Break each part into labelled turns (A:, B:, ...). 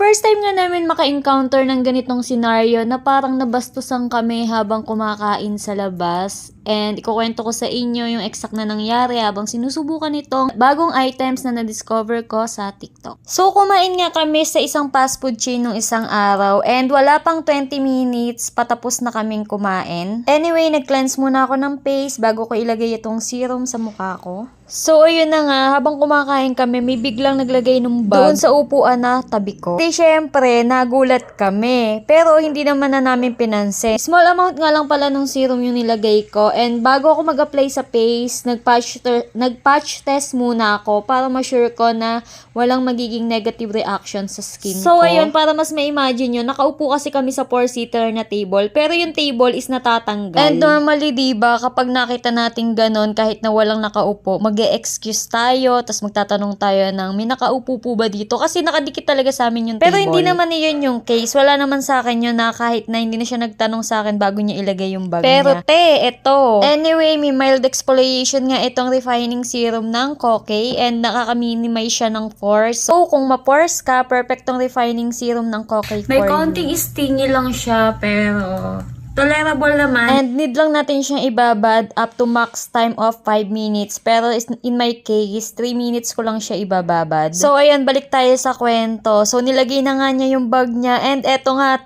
A: First time nga namin maka-encounter ng ganitong scenario na parang nabastusan kami habang kumakain sa labas. And ikukwento ko sa inyo yung exact na nangyari habang sinusubukan itong bagong items na na-discover ko sa TikTok. So kumain nga kami sa isang fast food chain nung isang araw and wala pang 20 minutes patapos na kaming kumain. Anyway, nag-cleanse muna ako ng face bago ko ilagay itong serum sa mukha ko. So, ayun na nga, habang kumakain kami, may biglang naglagay ng bag doon sa upuan na tabi ko. Kasi syempre, nagulat kami. Pero hindi naman na namin pinansin. Small amount nga lang pala ng serum yung nilagay ko. And bago ako mag-apply sa face, nag-patch test muna ako para ma-sure ko na walang magiging negative reaction sa skin ko. So, ayun, para mas ma-imagine nyo, nakaupo kasi kami sa 4-seater na table. Pero yung table is natatanggal. And normally, diba, kapag nakita natin ganon, kahit na walang nakaupo, mag-excuse tayo, tapos magtatanong tayo ng may nakaupo po ba dito? Kasi nakadikit talaga sa amin yung table. Pero hindi naman yun yung case. Wala naman sa akin yun na kahit na hindi na siya nagtanong sa akin bago niya ilagay yung bag niya. Pero eto. Anyway, may mild exfoliation nga itong refining serum ng Kokey and nakaka-minimize siya ng pores. So, kung ma-pores ka, perfect tong refining serum ng Kokey for you. May konting stingy lang siya, pero tolerable naman. And need lang natin siyang ibabad up to max time of 5 minutes. Pero in my case, 3 minutes ko lang siya ibababad. So, ayan, balik tayo sa kwento. So, nilagay na nga niya yung bag niya. And eto nga,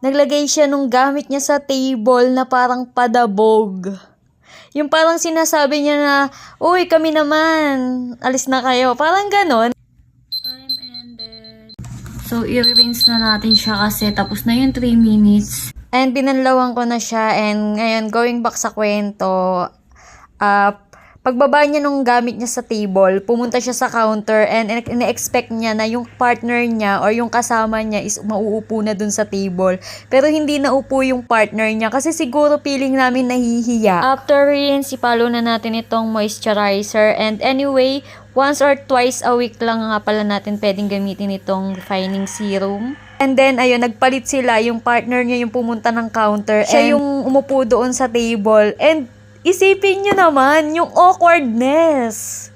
A: naglagay siya nung gamit niya sa table na parang padabog. Yung parang sinasabi niya na, uy, kami naman, alis na kayo. Parang ganon. Time ended. So, i-rinse na natin siya kasi tapos na yung 3 minutes. And binanlawan ko na siya and ngayon going back sa kwento, pagbaba niya nung gamit niya sa table, pumunta siya sa counter and ina-expect niya na yung partner niya or yung kasama niya is mauupo na dun sa table. Pero hindi naupo yung partner niya kasi siguro feeling namin nahihiya. After rinse, ipalo na natin itong moisturizer and anyway, once or twice a week lang nga pala natin pwedeng gamitin itong refining serum. And then, ayun, nagpalit sila. Yung partner niya yung pumunta ng counter. Siya yung umupo doon sa table. And isipin nyo naman, yung awkwardness.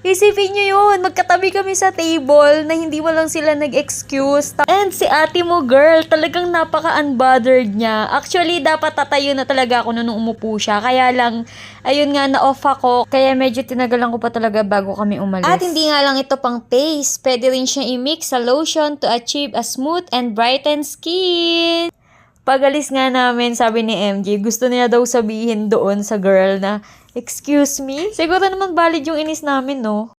A: Isipin nyo yun, magkatabi kami sa table na hindi mo lang sila nag-excuse. And si ate mo, girl, talagang napaka-unbothered niya. Actually, dapat tatayo na talaga ako nung umupo siya. Kaya lang, ayun nga, na-off ako. Kaya medyo tinagalan ko pa talaga bago kami umalis. At hindi nga lang ito pang face. Pwede rin siya i-mix sa lotion to achieve a smooth and brightened skin. Pag-alis nga namin, sabi ni MJ, gusto niya daw sabihin doon sa girl na, excuse me? Siguro naman valid yung inis namin, no?